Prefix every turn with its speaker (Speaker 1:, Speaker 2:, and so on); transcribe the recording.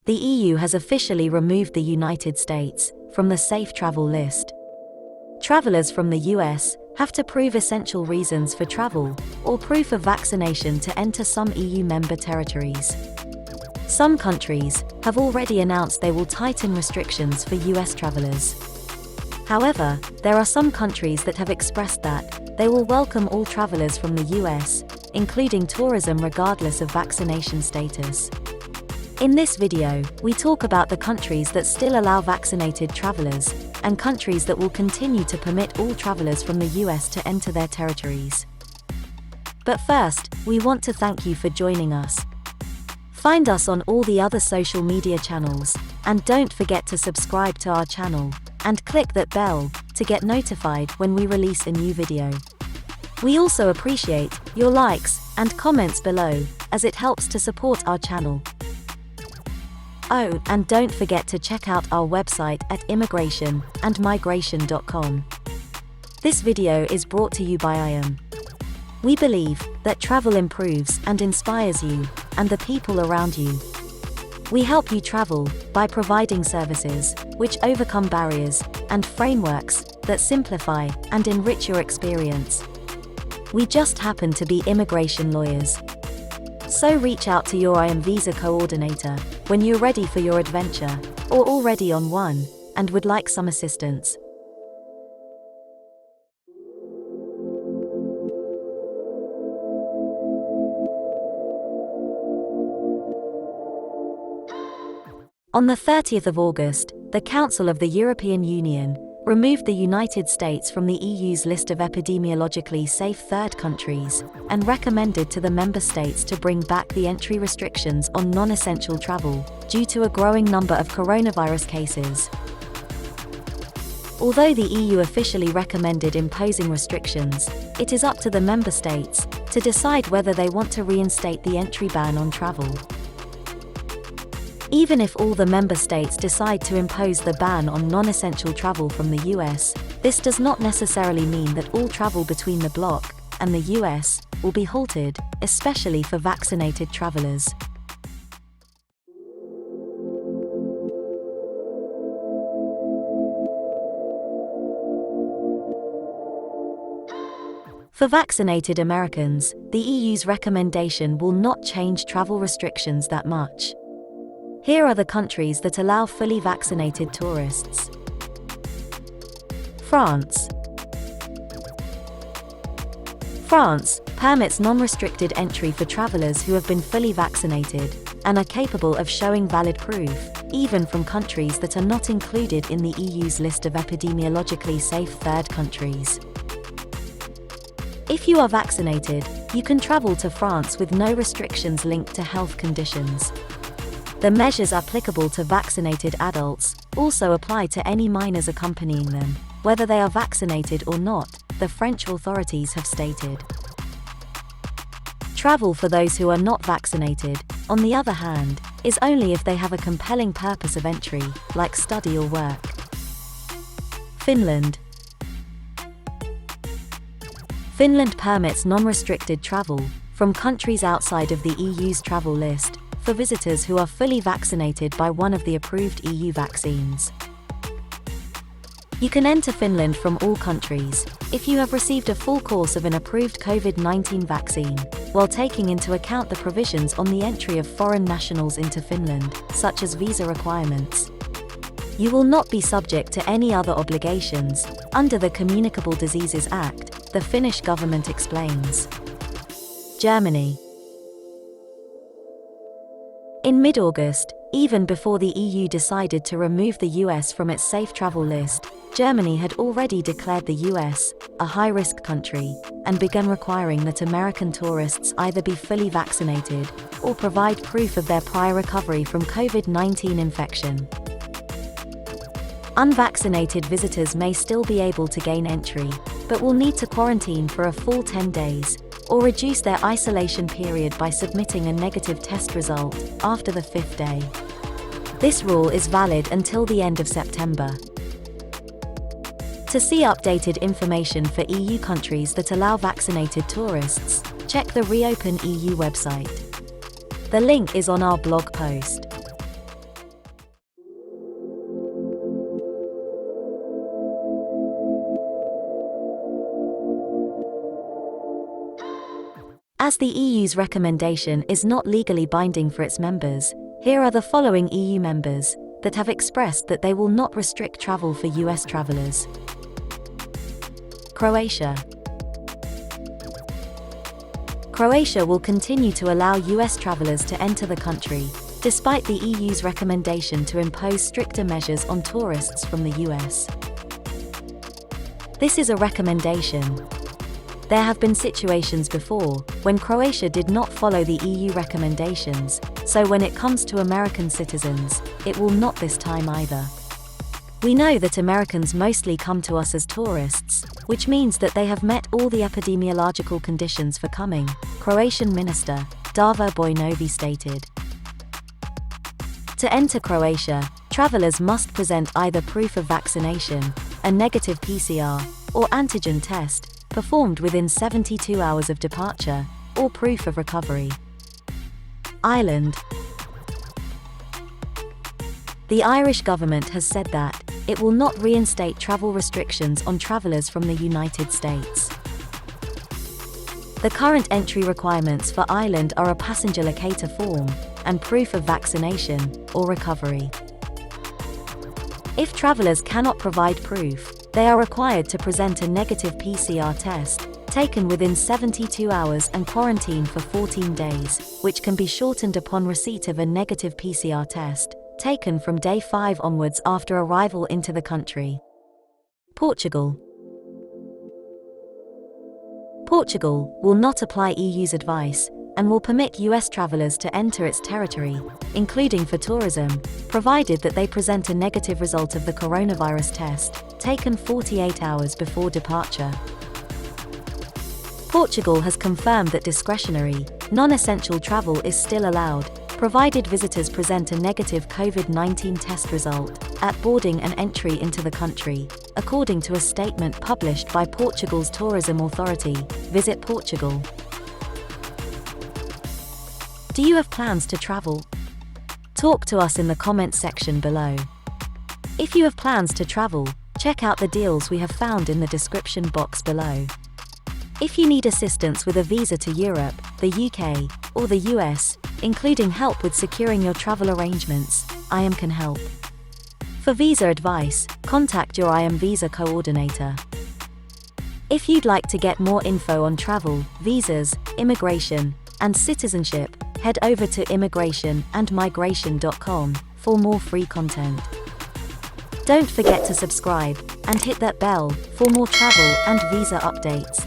Speaker 1: The EU has officially removed the United States from the safe travel list. Travelers from the US have to prove essential reasons for travel or proof of vaccination to enter some EU member territories. Some countries have already announced they will tighten restrictions for US travelers. However, there are some countries that have expressed that they will welcome all travelers from the US, including tourism regardless of vaccination status. In this video, we talk about the countries that still allow vaccinated travelers, and countries that will continue to permit all travelers from the US to enter their territories. But first, we want to thank you for joining us. Find us on all the other social media channels, and don't forget to subscribe to our channel, and click that bell to get notified when we release a new video. We also appreciate your likes and comments below, as it helps to support our channel. Oh, and don't forget to check out our website at immigration-and-migration.com. This video is brought to you by IAM. We believe that travel improves and inspires you and the people around you. We help you travel by providing services which overcome barriers and frameworks that simplify and enrich your experience. We just happen to be immigration lawyers. So reach out to your IAM visa coordinator when you're ready for your adventure, or already on one, and would like some assistance. On the 30th of August, the Council of the European Union removed the United States from the EU's list of epidemiologically safe third countries, and recommended to the member states to bring back the entry restrictions on non-essential travel, due to a growing number of coronavirus cases. Although the EU officially recommended imposing restrictions, it is up to the member states to decide whether they want to reinstate the entry ban on travel. Even if all the member states decide to impose the ban on non-essential travel from the US, this does not necessarily mean that all travel between the bloc and the US will be halted, especially for vaccinated travelers. For vaccinated Americans, the EU's recommendation will not change travel restrictions that much. Here are the countries that allow fully vaccinated tourists. France. France permits non-restricted entry for travelers who have been fully vaccinated and are capable of showing valid proof, even from countries that are not included in the EU's list of epidemiologically safe third countries. If you are vaccinated, you can travel to France with no restrictions linked to health conditions. The measures applicable to vaccinated adults also apply to any minors accompanying them, whether they are vaccinated or not, the French authorities have stated. Travel for those who are not vaccinated, on the other hand, is only if they have a compelling purpose of entry, like study or work. Finland. Finland permits non-restricted travel from countries outside of the EU's travel list for visitors who are fully vaccinated by one of the approved EU vaccines. You can enter Finland from all countries if you have received a full course of an approved COVID-19 vaccine, while taking into account the provisions on the entry of foreign nationals into Finland, such as visa requirements. You will not be subject to any other obligations under the Communicable Diseases Act, the Finnish government explains. Germany. In mid-August, even before the EU decided to remove the US from its safe travel list, Germany had already declared the US a high-risk country and begun requiring that American tourists either be fully vaccinated or provide proof of their prior recovery from COVID-19 infection. Unvaccinated visitors may still be able to gain entry, but will need to quarantine for a full 10 days, or reduce their isolation period by submitting a negative test result after the 5th day. This rule is valid until the end of September. To see updated information for EU countries that allow vaccinated tourists, check the Reopen EU website. The link is on our blog post. As the EU's recommendation is not legally binding for its members, here are the following EU members that have expressed that they will not restrict travel for US travelers. Croatia. Croatia will continue to allow US travelers to enter the country, despite the EU's recommendation to impose stricter measures on tourists from the US. This is a recommendation. There have been situations before when Croatia did not follow the EU recommendations, so when it comes to American citizens, it will not this time either. We know that Americans mostly come to us as tourists, which means that they have met all the epidemiological conditions for coming, Croatian Minister Dava Bojnović stated. To enter Croatia, travelers must present either proof of vaccination, a negative PCR, or antigen test, performed within 72 hours of departure, or proof of recovery. Ireland. The Irish government has said that it will not reinstate travel restrictions on travellers from the United States. The current entry requirements for Ireland are a passenger locator form and proof of vaccination or recovery. If travellers cannot provide proof, they are required to present a negative PCR test, taken within 72 hours and quarantine for 14 days, which can be shortened upon receipt of a negative PCR test, taken from day 5 onwards after arrival into the country. Portugal. Portugal will not apply EU's advice and will permit US travelers to enter its territory, including for tourism, provided that they present a negative result of the coronavirus test, taken 48 hours before departure. Portugal has confirmed that discretionary, non-essential travel is still allowed, provided visitors present a negative COVID-19 test result at boarding and entry into the country, according to a statement published by Portugal's tourism authority, Visit Portugal. Do you have plans to travel? Talk to us in the comments section below. If you have plans to travel, check out the deals we have found in the description box below. If you need assistance with a visa to Europe, the UK, or the US, including help with securing your travel arrangements, IAM can help. For visa advice, contact your IAM visa coordinator. If you'd like to get more info on travel, visas, immigration, and citizenship, head over to immigrationandmigration.com for more free content. Don't forget to subscribe and hit that bell for more travel and visa updates.